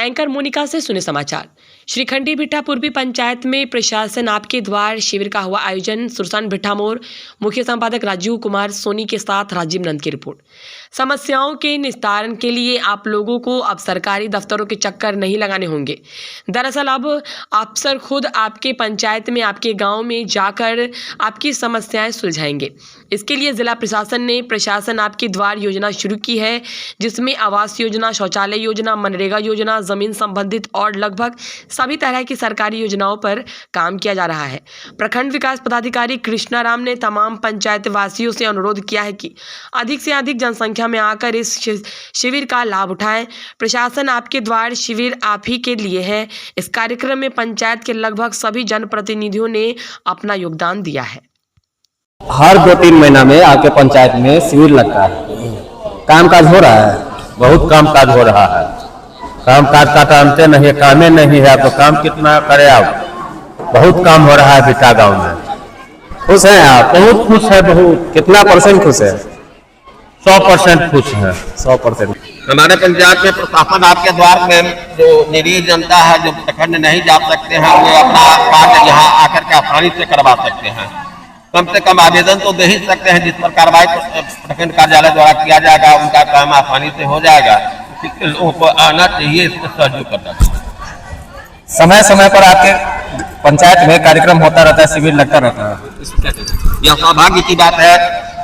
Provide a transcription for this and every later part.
Anchor Monika से सुने समाचार। श्रीखंडी भिट्ठा पूर्वी पंचायत में प्रशासन आपके द्वार शिविर का हुआ आयोजन। सुरसान भिट्ठा मोर मुख्य संपादक राजीव कुमार सोनी के साथ राजीव नंद की रिपोर्ट। समस्याओं के निस्तारण के लिए आप लोगों को अब सरकारी दफ्तरों के चक्कर नहीं लगाने होंगे। दरअसल अब अफसर खुद आपके पंचायत में, आपके गांव में जाकर आपकी समस्याएं सुलझाएंगे। इसके लिए जिला प्रशासन ने प्रशासन आपके द्वार योजना शुरू की है, जिसमें आवास योजना, शौचालय योजना, मनरेगा योजना, जमीन संबंधित और लगभग सभी तरह की सरकारी योजनाओं पर काम किया जा रहा है। प्रखंड विकास पदाधिकारी कृष्णा राम ने तमाम पंचायत वासियों से अनुरोध किया है कि अधिक से अधिक जनसंख्या में आकर इस शिविर का लाभ उठाएं। प्रशासन आपके द्वार शिविर आप ही के लिए है। इस कार्यक्रम में पंचायत के लगभग सभी जनप्रतिनिधियों ने अपना योगदान दिया है। हर 2-3 महीना में आपके पंचायत में शिविर लगता है। कामकाज हो रहा है, बहुत कामकाज हो रहा है। कामकाज का टाइमते नहीं है, कामें नहीं है, तो काम कितना करे आप। बहुत काम हो रहा है भिट्ठा गांव में। खुश हैं आप? बहुत खुश है। बहुत कितना % खुश है? 100% खुश है। 100%। हमारे पंचायत में प्रशासन आपके द्वार में जो निरीह जनता है, जो प्रखंड नहीं जा सकते हैं, वो अपना कार्य यहाँ आकर के आसानी से करवा सकते हैं। कम से कम आवेदन तो दे ही सकते हैं, जिस पर कार्रवाई प्रखंड कार्यालय द्वारा किया जाएगा, उनका काम आसानी से हो जाएगा। लोगों को आना चाहिए, इसमें सहयोग करना चाहिए। समय समय पर आपके पंचायत में कार्यक्रम होता रहता है, शिविर लगता रहता है। यह सौभाग्य की बात है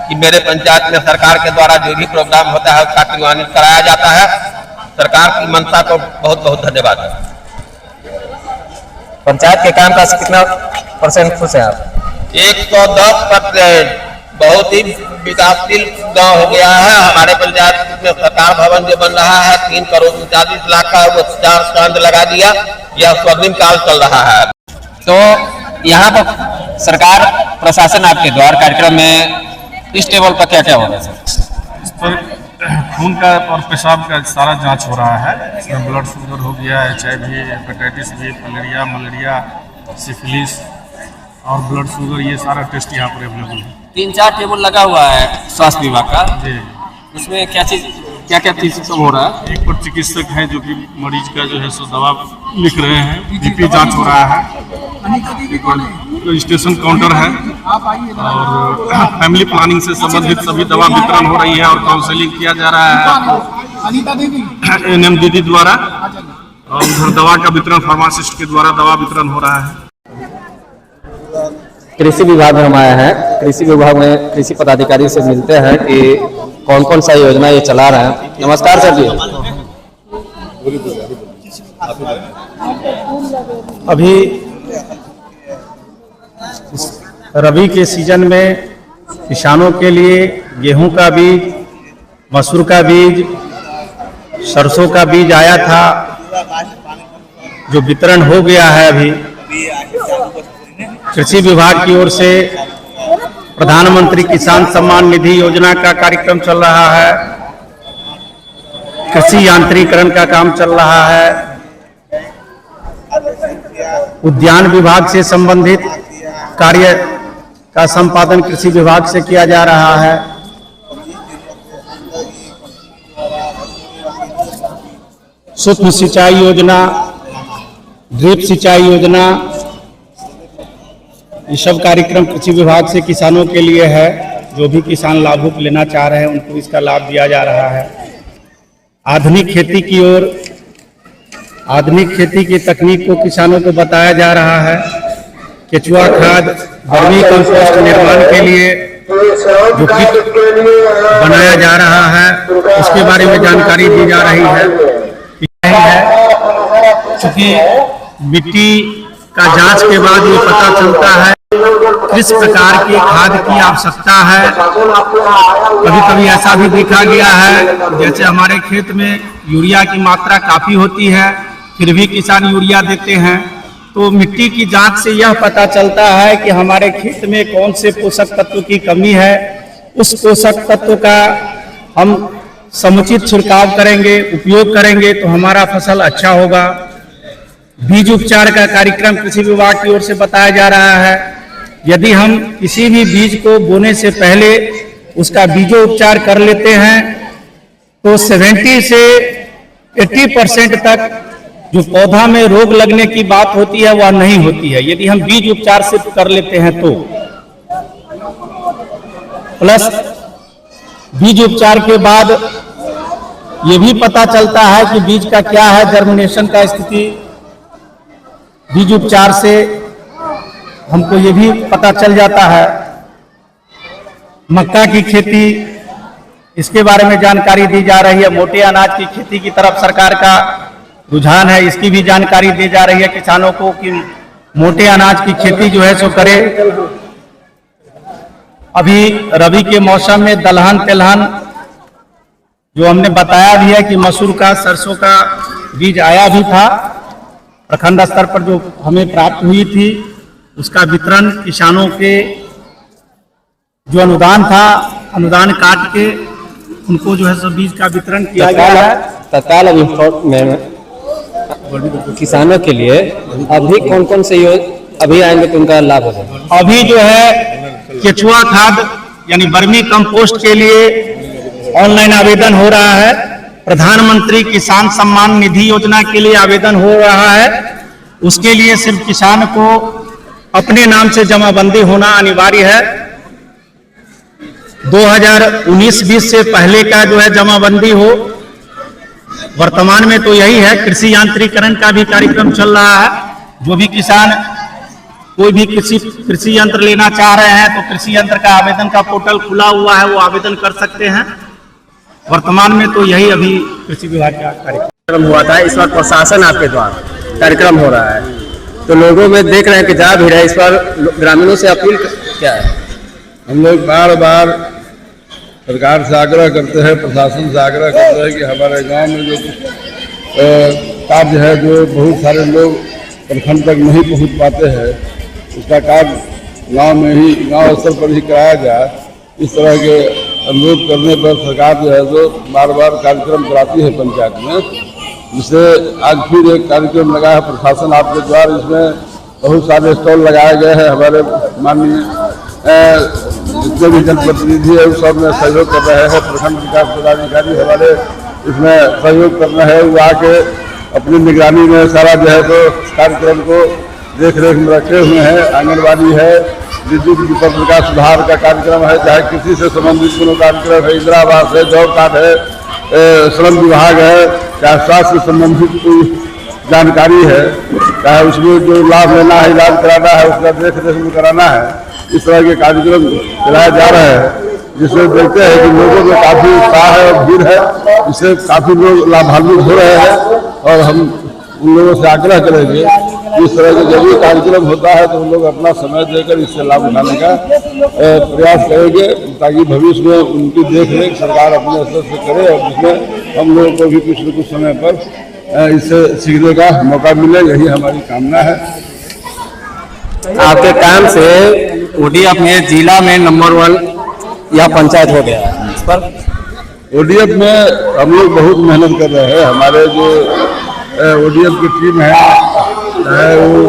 कि मेरे पंचायत में सरकार के द्वारा जो भी प्रोग्राम होता है उसका क्रियान्वित कराया जाता है। सरकार की मंशा को बहुत बहुत धन्यवाद है। पंचायत के काम का कितना % खुश है आप? 110%। बहुत ही विकासशील गांव हो गया है। हमारे पंचायत में सरकार भवन जो बन रहा है 3 करोड़ 39 लाख का, वो 4 स्टैंड लगा दिया। यह स्वर्णिम काल चल रहा है। तो यहाँ पर सरकार प्रशासन आपके द्वार कार्यक्रम में इस टेबल पर क्या क्या हो रहा है सर? इस पर खून का और पेशाब का सारा जांच हो रहा है। इसमें ब्लड शुगर हो गया, HIV, hepatitis B, malaria, syphilis और ब्लड शुगर, ये सारा टेस्ट यहाँ पर अवेलेबल है। 3-4 टेबल लगा हुआ है स्वास्थ्य विभाग का जी। उसमें क्या चीज सब हो रहा है? एक पर चिकित्सक हैं जो कि मरीज का जो है सो दवा लिख रहे हैं। BP जांच हो रहा है। एक रजिस्ट्रेशन काउंटर है और फैमिली प्लानिंग से संबंधित सभी दवा वितरण हो रही है और काउंसलिंग किया जा रहा है NM दीदी द्वारा। और उधर दवा का वितरण फार्मासिस्ट के द्वारा दवा वितरण हो रहा है। कृषि विभाग में हम आए हैं। कृषि विभाग में कृषि पदाधिकारी से मिलते हैं कि कौन कौन सा योजना ये चला रहे हैं। नमस्कार सर जी। अभी रबी के सीजन में किसानों के लिए गेहूं का बीज, मसूर का बीज, सरसों का बीज आया था, जो वितरण हो गया है। अभी कृषि विभाग की ओर से प्रधानमंत्री किसान सम्मान निधि योजना का कार्यक्रम चल रहा है। कृषि यांत्रिकरण का काम चल रहा है। उद्यान विभाग से संबंधित कार्य का संपादन कृषि विभाग से किया जा रहा है। सूक्ष्म सिंचाई योजना, ड्रिप सिंचाई योजना, ये सब कार्यक्रम कृषि विभाग से किसानों के लिए है। जो भी किसान लाभुक लेना चाह रहे हैं उनको इसका लाभ दिया जा रहा है। आधुनिक खेती की ओर, आधुनिक खेती की तकनीक को किसानों को बताया जा रहा है। केचुआ खाद, वर्मी कंपोस्ट निर्माण के लिए जो किट बनाया जा रहा है उसके बारे में जानकारी दी जा रही है। चूंकि मिट्टी का जांच के बाद ये पता चलता है किस प्रकार की खाद की आवश्यकता है। कभी कभी ऐसा भी देखा गया है जैसे हमारे खेत में यूरिया की मात्रा काफी होती है, फिर भी किसान यूरिया देते हैं। तो मिट्टी की जांच से यह पता चलता है कि हमारे खेत में कौन से पोषक तत्व की कमी है। उस पोषक तत्व का हम समुचित छिड़काव करेंगे, उपयोग करेंगे तो हमारा फसल अच्छा होगा। बीज उपचार का कार्यक्रम कृषि विभाग की ओर से बताया जा रहा है। यदि हम किसी भी बीज को बोने से पहले उसका बीजोपचार कर लेते हैं तो 70 से 80% तक जो पौधा में रोग लगने की बात होती है वह नहीं होती है यदि हम बीज उपचार सिर्फ कर लेते हैं तो। प्लस बीज उपचार के बाद ये भी पता चलता है कि बीज का क्या है जर्मिनेशन का स्थिति। बीज उपचार से हमको ये भी पता चल जाता है। मक्का की खेती, इसके बारे में जानकारी दी जा रही है। मोटे अनाज की खेती की तरफ सरकार का रुझान है, इसकी भी जानकारी दी जा रही है किसानों को कि मोटे अनाज की खेती जो है सो करें। अभी रबी के मौसम में दलहन तिलहन जो हमने बताया भी है कि मसूर का, सरसों का बीज आया भी था। प्रखंड स्तर पर जो हमें प्राप्त हुई थी उसका वितरण किसानों के जो अनुदान था, अनुदान काट के उनको जो है सो बीज का वितरण किया गया है। तत्काल अभी में किसानों के लिए अभी कौन कौन से अभी आएंगे तो उनका लाभ होगा? अभी जो है केचुआ खाद यानी वर्मी कंपोस्ट के लिए ऑनलाइन आवेदन हो रहा है। प्रधानमंत्री किसान सम्मान निधि योजना के लिए आवेदन हो रहा है। उसके लिए सिर्फ किसान को अपने नाम से जमाबंदी होना अनिवार्य है। 2019-20 से पहले का जो है जमाबंदी हो। वर्तमान में तो यही है। कृषि यांत्रिकरण का भी कार्यक्रम चल रहा है। जो भी किसान कोई भी कृषि यंत्र लेना चाह रहे हैं तो कृषि यंत्र का आवेदन का पोर्टल खुला हुआ है, वो आवेदन कर सकते हैं। वर्तमान में तो यही अभी कृषि विभाग का कार्यक्रम हुआ था। इस बार प्रशासन आपके द्वारा कार्यक्रम हो रहा है तो लोगों में देख रहे हैं कि जा भी रहा है। इस बार ग्रामीणों से अपील क्या है? हम लोग बार बार सरकार से आग्रह करते हैं, प्रशासन से आग्रह करते हैं कि हमारे गांव में जो कार्य है, जो बहुत सारे लोग प्रखंड तक नहीं पहुंच पाते हैं, उसका कार्य गांव में ही, गांव स्तर पर ही कराया जाए। इस तरह के अनुरोध करने पर सरकार जो है जो बार बार कार्यक्रम कराती है पंचायत में। जिससे आज फिर एक कार्यक्रम लगा है प्रशासन आपके द्वारा। इसमें बहुत सारे स्टॉल लगाए गए हैं। हमारे माननीय जितने भी जनप्रतिनिधि है उस सब में सहयोग कर रहे हैं। प्रखंड विकास पदाधिकारी हमारे इसमें सहयोग कर रहे हैं। वो आके अपनी निगरानी में सारा जो है तो कार्यक्रम को देख रेख में रखे हुए हैं। आंगनबाड़ी है, विद्युत विपत्र का सुधार का कार्यक्रम है, चाहे कृषि से संबंधित कोनो कार्यक्रम है, इंदिरा आवास है, जॉब कार्ड है, श्रम विभाग है, चाहे स्वास्थ्य से संबंधित कोई जानकारी है, चाहे उसमें जो लाभ लेना है, इलाज कराना है, उसका देख रेख में कराना है। इस तरह के कार्यक्रम चलाया जा रहा है, जिससे देखते हैं कि लोगों में काफ़ी उत्साह है और भीड़ है। इससे काफ़ी लोग लाभान्वित हो रहे हैं और हम उन लोगों से आग्रह करेंगे कि इस तरह के जब भी कार्यक्रम होता है तो उन लोग अपना समय देकर इससे लाभ उठाने का प्रयास करेंगे, ताकि भविष्य में उनकी देख रेख सरकार अपने स्तर से करे और जिसमें हम लोगों को भी कुछ न कुछ समय पर इससे सीखने का मौका मिले। यही हमारी कामना है। आपके काम से ओडीएफ में जिला में नंबर 1 यह पंचायत हो गया है। इस पर ओडीएफ में हम लोग बहुत मेहनत कर रहे हैं। हमारे जो ओडीएफ की टीम है, चाहे वो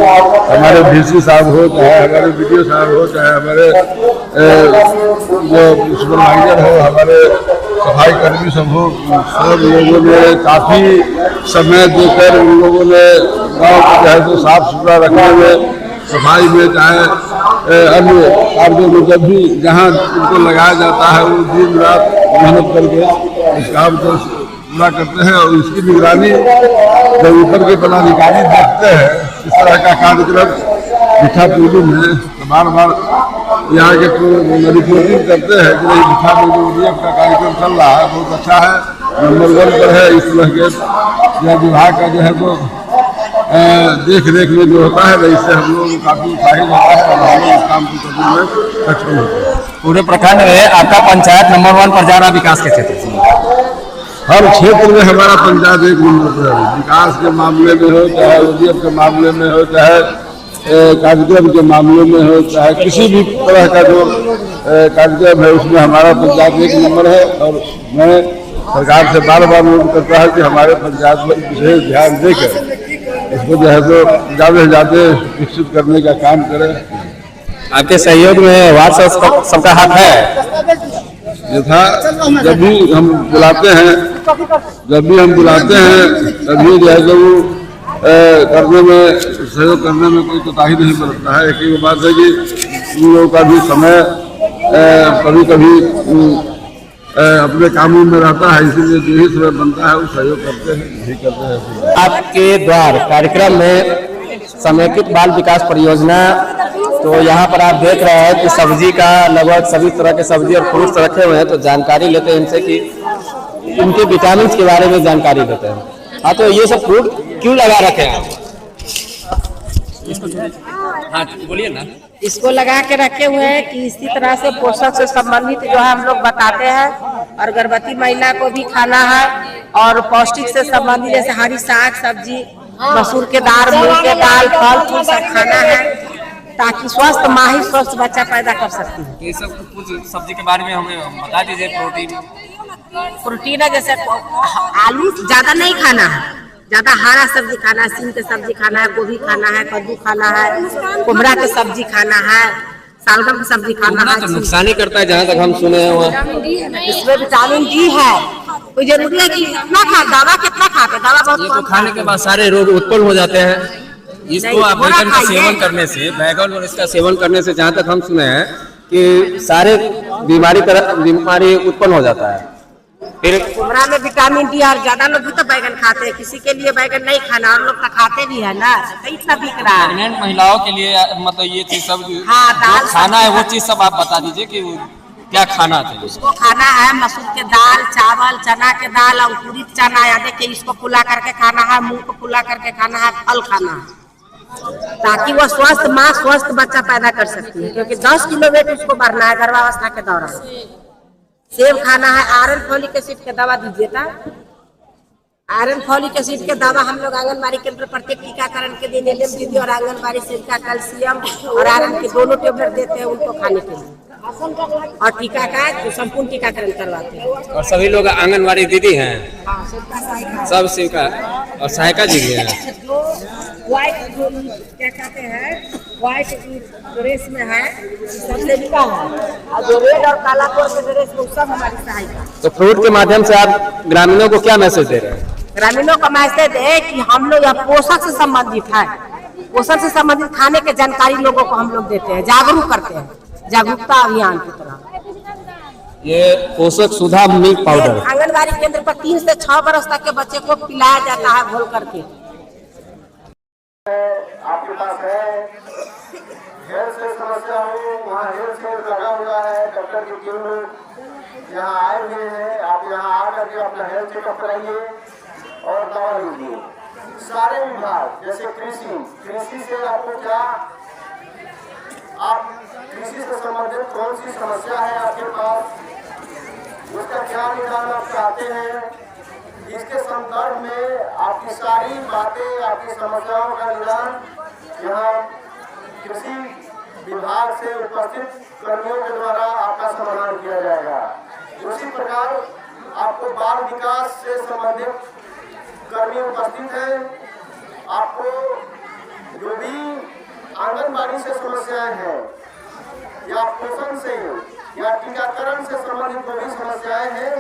हमारे डीसी साहब हो, चाहे हमारे बीडीओ साहब हो, चाहे हमारे जो सुपरवाइजर हो, हमारे सफाई कर्मी सब हो, सब लोगों ने काफ़ी समय देकर उन लोगों ने गाँव को जो है तो साफ सुथरा रखने में, सफाई में, चाहे अन्य कार्यों में जब भी जहाँ उनको लगाया जाता है वो दिन रात मेहनत करके इस काम को पूरा करते हैं। और इसकी निगरानी जब ऊपर के पदाधिकारी देखते हैं इस तरह का कार्यक्रम भिठापुर में, तो बार बार यहाँ के रिपोर्टिंग करते हैं कि नहीं भिठापुर ओडीएफ का कार्यक्रम चल रहा है, बहुत अच्छा है, नंबर 1 पर है। इस तरह के विभाग का जो है तो देख रेख में जो होता है, इससे हम लोग काफ़ी उत्साहित होता है और हम लोग इस काम को करने में सक्षम होते हैं। पूरे प्रखंड में आपका पंचायत नंबर 1 पर जा रहा विकास के क्षेत्र से। हर क्षेत्र में हमारा पंचायत एक नंबर पर है। विकास के मामले में हो, चाहे ओडीएफ के मामले में हो, चाहे कार्यक्रम के मामले में हो, चाहे किसी भी तरह का जो कार्यक्रम है उसमें हमारा पंचायत एक नंबर है। और मैं सरकार से बार बार अनुरोध करता है कि हमारे पंचायत में विशेष ध्यान देकर इसको जो है तो ज़्यादा से ज़्यादा विकसित करने का काम करें। आपके सहयोग में वार्ड सबका हाथ है। यथा जब भी हम बुलाते हैं तभी जो है तो करने में सहयोग करने में कोई कोताही नहीं बरतता है। एक ही बात है कि उन लोगों का भी समय कभी कभी अपने कामों में रहता है, इसीलिए जो ही समय बनता है वो सहयोग करते हैं, नहीं करते हैं। आपके द्वार कार्यक्रम में समेकित बाल विकास परियोजना, तो यहाँ पर आप देख रहे हैं कि सब्जी का लगभग सभी तरह के सब्जी और फ्रूट्स रखे हुए हैं। तो जानकारी लेते हैं इनसे कि इनके विटामिन के बारे में जानकारी देते हैं। हाँ, तो ये सब फ्रूट क्यों लगा रखे हैं आप? हाँ बोलिए ना। इसको लगा के रखे हुए हैं कि इसी तरह से पोषण से संबंधित जो है हम लोग बताते हैं। और गर्भवती महिला को भी खाना है और पौष्टिक से संबंधित जैसे हरी साग सब्जी, मसूर के दाल, मूंग के दाल, फल फूल सब खाना है ताकि स्वस्थ माँ ही स्वस्थ बच्चा पैदा कर सकती है। ये सब कुछ सब्जी के बारे में हमें बता दीजिए। प्रोटीन है जैसे आलू ज्यादा नहीं खाना है, ज्यादा हरा सब्जी खाना है, सीम के सब्जी खाना है, गोभी खाना है, कद्दू खाना है, कुमड़ा के सब्जी खाना है, सालगम की सब्जी खाना है। तो नुकसान ही करता है जहाँ तक हम सुने हैं वहाँ। इसमें विटामिन डी है। कोई जरूरी है कि कितना खा, दवा कितना खाते, दवा बहुत ये तो खाने के बाद सारे रोग उत्पन्न हो जाते हैं। इसको आप बैगन का सेवन करने से, बैगन और इसका सेवन करने से जहाँ तक हम सुने हैं कि सारे बीमारी उत्पन्न हो जाता है। फिर कुमड़ा में विटामिन डी और ज्यादा लोग भी तो बैगन खाते हैं, किसी के लिए बैगन नहीं खाना और लोग तो खाते भी है ना, कई सब बिक रहा है। प्रेग्नेंट महिलाओं के लिए मतलब ये चीज सब हाँ, दाल खाना है, वो चीज सब आप बता दीजिए कि क्या खाना चाहिए। उसको खाना है मसूर के दाल, चावल, चना के दाल, अंकुरित चना या देखिए इसको फुला करके खाना है, मूंग को फुला करके खाना है, फल खाना है ताकि वो स्वस्थ माँ स्वस्थ बच्चा पैदा कर सकती है। क्योंकि 10 किलो वेट उसको बढ़ना है गर्भावस्था के दौरान। सेब खाना है, आयरन फोलिक एसिड के दवा दीजिएगा। आयरन फोलिक एसिड के दवा हम लोग आंगनबाड़ी केंद्र प्रत्येक टीकाकरण के दिन एलएम दीदी और आंगनबाड़ी सेविका कैल्शियम और आयरन के दोनों टेबलेट देते हैं उनको खाने के लिए, और टीका का संपूर्ण टीकाकरण करवाते हैं। और सभी लोग आंगनबाड़ी दीदी हैं, सब सेविका और सहायिका जी भी हैं। व्हाइट क्या कहते हैं, व्हाइट ड्रेस में है सब सेविका है, और जो रेड और काला कोट के ड्रेस में सब हमारी सहायिका। तो फ्रूट के माध्यम से आप ग्रामीणों को क्या मैसेज दे रहे हैं? ग्रामीणों का मैसेज है कि हम लोग यह पोषण से संबंधित है, पोषण से संबंधित खाने के जानकारी लोगों को हम लोग देते हैं, जागरूक करते हैं, जागरूकता अभियान की तरह। ये पोषक सुधा मिल्क पाउडर आंगनबाड़ी केंद्र पर 3 से 6 बरस तक के बच्चे को पिलाया जाता है घोल करके। आपके पास है हेल्थ से समस्या हो, वहाँ हेल्थ सेंटर लगा हुआ है, डॉक्टर की टीम यहाँ आए हुए हैं। आप यहाँ आकर के अपना हेल्थ चेकअप कराइए और दवा लीजिए। सारे विभाग जैसे कृषि से आपको क्या, आप कृषि से संबंधित कौन सी समस्या है आपके पास, उसका क्या निदान आप चाहते हैं, इसके संदर्भ में आपकी सारी बातें, आपकी समस्याओं का निदान यहाँ कृषि विभाग से उपस्थित कर्मियों के द्वारा आपका समाधान किया जाएगा। उसी प्रकार आपको बाल विकास से संबंधित कर्मी उपस्थित हैं। आपको जो भी आंगनबाड़ी से समस्याएं हैं या पोषण से या टीकाकरण से संबंधित जो भी समस्याएं हैं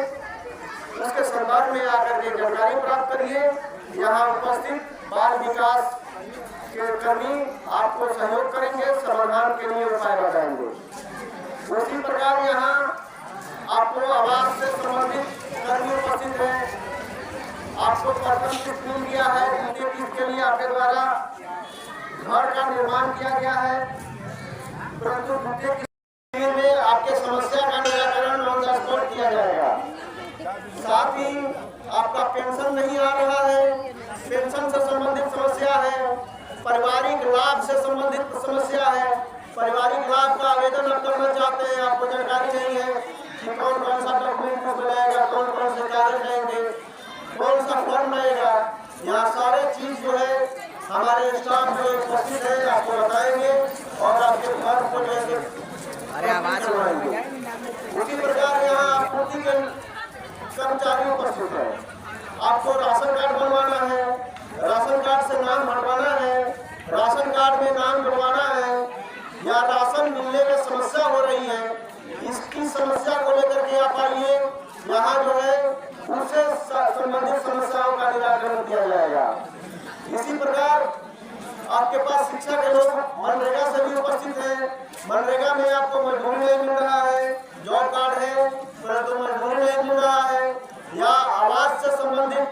उसके संदर्भ में आकर के जानकारी प्राप्त करिए। यहाँ उपस्थित बाल विकास के कर्मी आपको सहयोग करेंगे, समाधान के लिए उपाय बताएंगे। उसी प्रकार यहाँ आपको आवास से संबंधित कर्मी उपस्थित हैं। आपको प्रथम किस्त मिल गया है, द्वितीय किस्त के लिए आपके द्वारा घर का निर्माण किया गया है, परंतु द्वितीय किस्त में आपके समस्या का निराकरण ऑन द स्पॉट किया जाएगा। साथ ही आपका पेंशन नहीं आ रहा है, पेंशन से संबंधित समस्या है, पारिवारिक लाभ से संबंधित समस्या है, पारिवारिक लाभ का आवेदन आप करना चाहते हैं, आपको जानकारी नहीं है कि कौन कौन सा डॉक्यूमेंट बनाएगा, कौन कौन से कागज लेंगे, कौन सा फॉर्म लगेगा, यहाँ सारे चीज जो है हमारे स्टाफ जो उपस्थित है आपको बताएंगे और आपके घर को लेकर करवाएंगे। उसी प्रकार यहाँ आपूर्ति के कर्मचारी उपस्थित है। आपको राशन कार्ड बनवाना है, राशन कार्ड से नाम हटवाना है, राशन कार्ड में नाम जुड़वाना है, या राशन मिलने में समस्या हो रही है, इसकी समस्या को लेकर के आप आइए। यहाँ जो है उससे संबंधित समस्याओं का निराकरण किया जाएगा। इसी प्रकार आपके पास शिक्षा के लोग मनरेगा से भी उपस्थित हैं। मनरेगा में आपको मजदूरी नहीं मिल रहा है, जॉब कार्ड है परंतु मजदूरी नहीं मिल रहा है, या आवास से संबंधित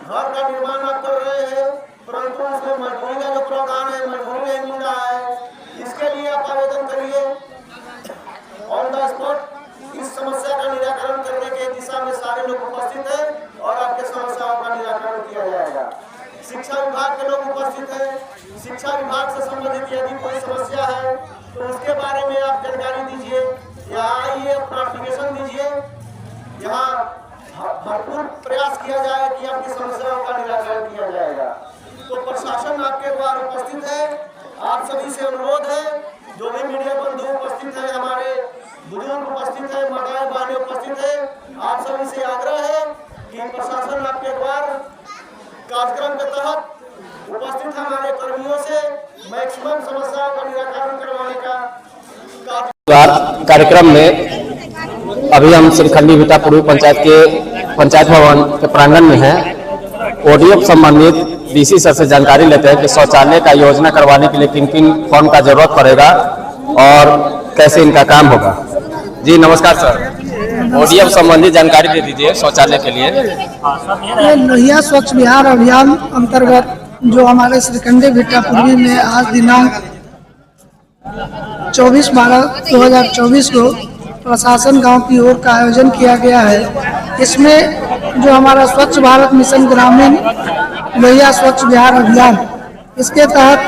घर का निर्माण आप कर रहे हैं परंतु उसमें मजदूरी का जो प्रावधान है मजदूरी नहीं मिल रहा है, इसके लिए आप आवेदन करिए। ऑन द स्पॉट इस समस्या का निराकरण करने के दिशा में सारे लोग उपस्थित हैं और आपके समस्याओं का निराकरण किया जाएगा। शिक्षा विभाग के लोग उपस्थित हैं। शिक्षा विभाग से संबंधित यदि कोई समस्या है तो उसके बारे में आप जानकारी दीजिए, यहाँ आइए अपना एप्लीकेशन दीजिए, यहाँ भरपूर प्रयास किया जाए कि आपकी समस्याओं का निराकरण किया जाएगा। तो प्रशासन आपके द्वार उपस्थित है। आप सभी से अनुरोध है, जो भी मीडिया बंधु उपस्थित है, हमारे बुजुर्ग उपस्थित है, माताएं बहनें उपस्थित है, आप सभी से आग्रह है कि प्रशासन आपके द्वार कार्यक्रम के तहत उपस्थित हमारे कर्मियों से मैक्सिमम समस्याओं का निराकरण करवाने का कार्यक्रम में अभी हम श्रीखंडी भिट्टा पूर्वी पंचायत के पंचायत भवन के प्रांगण में हैं। ओडीएफ संबंधित डीसी सर से जानकारी लेते हैं कि शौचालय का योजना करवाने के लिए किन किन फॉर्म का जरूरत पड़ेगा और कैसे इनका काम होगा। जी नमस्कार सर, ओडीएफ संबंधी जानकारी दे दीजिए शौचालय के लिए। लोहिया स्वच्छ बिहार अभियान अंतर्गत जो हमारे श्रीखंडी भिट्टा पूर्वी में आज दिनांक 24/12/2024 को प्रशासन गांव की ओर का आयोजन किया गया है। इसमें जो हमारा स्वच्छ भारत मिशन ग्रामीण लोहिया स्वच्छ बिहार अभियान, इसके तहत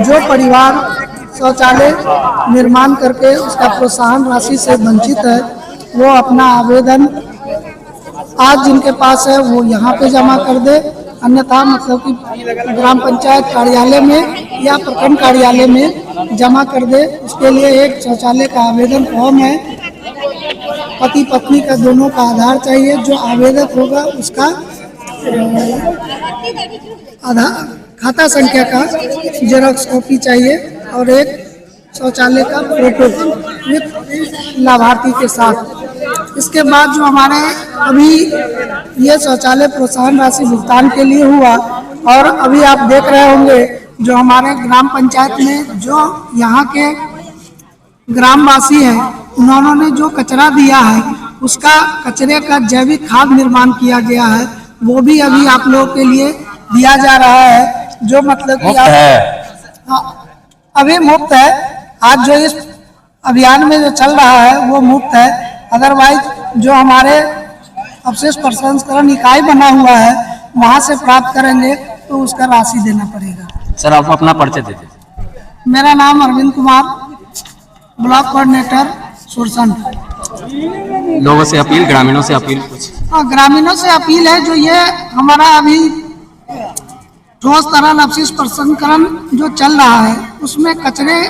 जो परिवार शौचालय निर्माण करके उसका प्रोत्साहन राशि से वंचित है, वो अपना आवेदन आज जिनके पास है वो यहाँ पे जमा कर दे, अन्यथा मतलब कि ग्राम पंचायत कार्यालय में या प्रखंड कार्यालय में जमा कर दे। उसके लिए एक शौचालय का आवेदन फॉर्म है, पति पत्नी का दोनों का आधार चाहिए, जो आवेदक होगा उसका आधार खाता संख्या का जेरॉक्स कॉपी चाहिए और एक शौचालय का फोटो विद लाभार्थी के साथ। इसके बाद जो हमारे अभी ये शौचालय प्रोत्साहन राशि भुगतान के लिए हुआ, और अभी आप देख रहे होंगे जो हमारे ग्राम पंचायत में जो यहाँ के ग्रामवासी हैं उन्होंने जो कचरा दिया है उसका कचरे का जैविक खाद निर्माण किया गया है, वो भी अभी आप लोगों के लिए दिया जा रहा है, जो मतलब कि अभी मुफ्त है। आज जो इस अभियान में जो चल रहा है वो मुफ्त है, अदरवाइज जो हमारे अवशेष प्रसंस्करण इकाई बना हुआ है वहाँ से प्राप्त करेंगे तो उसका राशि देना पड़ेगा। सर आप अपना परिचय दे दीजिए। मेरा नाम अरविंद कुमार, ब्लॉक कोऑर्डिनेटर सुरसंड। लोगों से अपील, ग्रामीणों से अपील कुछ? हाँ, ग्रामीणों से अपील है, जो ये हमारा अभी ठोस तरल अवशेष प्रसंस्करण जो चल रहा है उसमें कचरे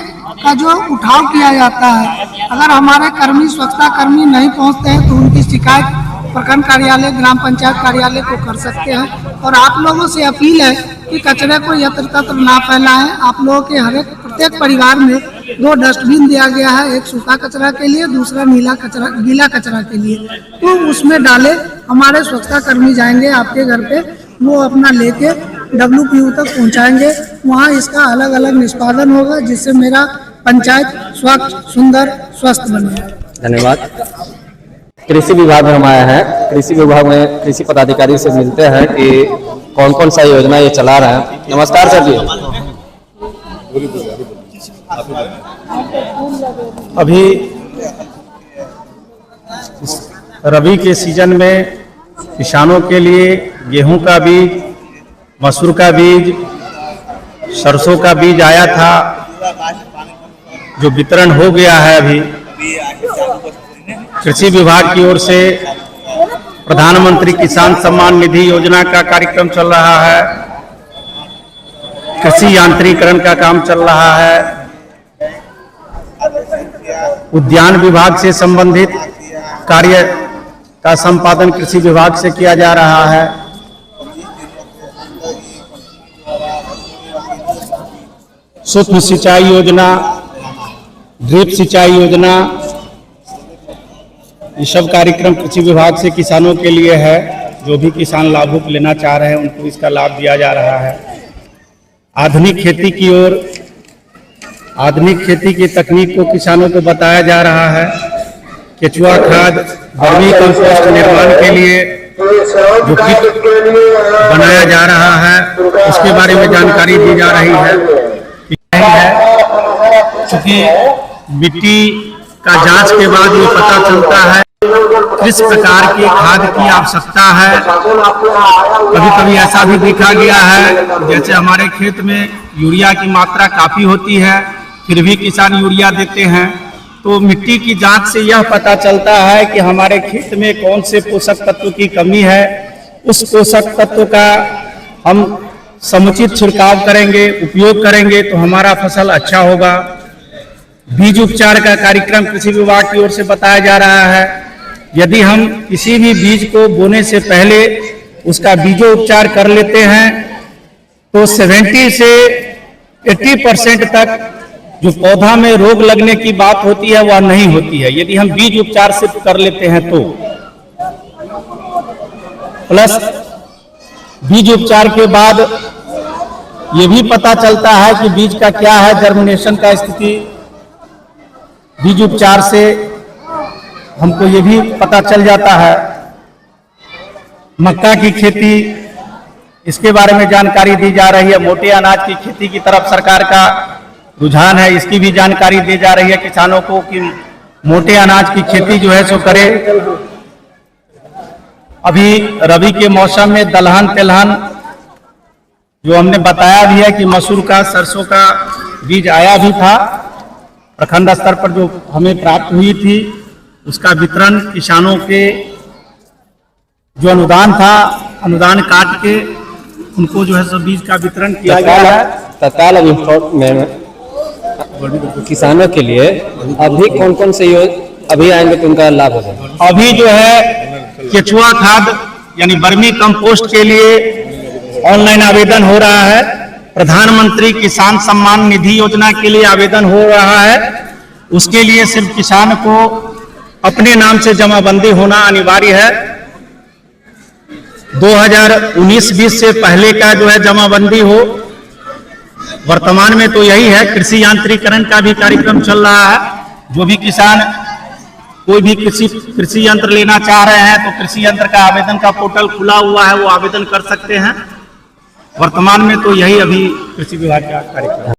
का जो उठाव किया जाता है, अगर हमारे कर्मी स्वच्छता कर्मी नहीं पहुंचते हैं तो उनकी शिकायत प्रखंड कार्यालय ग्राम पंचायत कार्यालय को कर सकते हैं। और आप लोगों से अपील है कि कचरे को यत्र तत्र ना फैलाएं। आप लोगों के हर एक प्रत्येक परिवार में 2 डस्टबिन दिया गया है, एक सूखा कचरा के लिए, दूसरा गीला कचरा के लिए, तो उसमें डाले। हमारे स्वच्छता कर्मी जाएंगे आपके घर पे, वो अपना लेके WPU तक पहुंचाएंगे, वहाँ इसका अलग अलग निष्पादन होगा, जिससे मेरा पंचायत स्वच्छ सुंदर स्वस्थ बने। धन्यवाद। कृषि विभाग में हम आए हैं, कृषि विभाग में कृषि पदाधिकारी से मिलते हैं कि कौन कौन सा योजना ये चला रहे हैं। नमस्कार सर जी। अभी रबी के सीजन में किसानों के लिए गेहूं का बीज, मसूर का बीज, सरसों का बीज आया था, जो वितरण हो गया है। अभी कृषि विभाग की ओर से प्रधानमंत्री किसान सम्मान निधि योजना का कार्यक्रम चल रहा है, कृषि यांत्रिकरण का काम चल रहा है, उद्यान विभाग से संबंधित कार्य का संपादन कृषि विभाग से किया जा रहा है। सूक्ष्म सिंचाई योजना, ड्रिप सिंचाई योजना, ये सब कार्यक्रम कृषि विभाग से किसानों के लिए है। जो भी किसान लाभुक लेना चाह रहे हैं उनको इसका लाभ दिया जा रहा है। आधुनिक खेती की ओर, आधुनिक खेती की तकनीक को किसानों को बताया जा रहा है। केचुआ खाद, वर्मी कंपोस्ट निर्माण के लिए जो किट बनाया जा रहा है उसके बारे में जानकारी दी जा रही है। चूंकि मिट्टी का जांच के बाद ये पता चलता है किस प्रकार की खाद की आवश्यकता है। कभी कभी ऐसा भी देखा गया है जैसे हमारे खेत में यूरिया की मात्रा काफी होती है, फिर भी किसान यूरिया देते हैं। तो मिट्टी की जांच से यह पता चलता है कि हमारे खेत में कौन से पोषक तत्व की कमी है। उस पोषक तत्व का हम समुचित छिड़काव करेंगे, उपयोग करेंगे तो हमारा फसल अच्छा होगा। बीज उपचार का कार्यक्रम कृषि विभाग की ओर से बताया जा रहा है। यदि हम किसी भी बीज को बोने से पहले उसका बीजोपचार कर लेते हैं तो 70 से 80% तक जो पौधा में रोग लगने की बात होती है वह नहीं होती है, यदि हम बीज उपचार सिर्फ कर लेते हैं तो। प्लस बीज उपचार के बाद ये भी पता चलता है कि बीज का क्या है जर्मिनेशन का स्थिति। बीज उपचार से हमको ये भी पता चल जाता है। मक्का की खेती, इसके बारे में जानकारी दी जा रही है। मोटे अनाज की खेती की तरफ सरकार का रुझान है, इसकी भी जानकारी दी जा रही है किसानों को कि मोटे अनाज की खेती जो है सो करें। अभी रबी के मौसम में दलहन तिलहन जो हमने बताया भी है कि मसूर का, सरसों का बीज आया भी था। प्रखंड स्तर पर जो हमें प्राप्त हुई थी उसका वितरण किसानों के जो अनुदान था, अनुदान काट के उनको जो है सो बीज का वितरण किया गया है। तत्काल किसानों के लिए अभी कौन कौन से अभी आएंगे तो उनका लाभ होगा? अभी जो है केचुआ खाद यानी वर्मी कंपोस्ट के लिए ऑनलाइन आवेदन हो रहा है। प्रधानमंत्री किसान सम्मान निधि योजना के लिए आवेदन हो रहा है। उसके लिए सिर्फ किसान को अपने नाम से जमाबंदी होना अनिवार्य है। 2019-20 से पहले का जो है जमाबंदी हो। वर्तमान में तो यही है। कृषि यांत्रिकरण का भी कार्यक्रम चल रहा है। जो भी किसान कोई भी कृषि यंत्र लेना चाह रहे हैं तो कृषि यंत्र का आवेदन का पोर्टल खुला हुआ है, वो आवेदन कर सकते हैं। वर्तमान में तो यही अभी कृषि विभाग का कार्यक्रम है।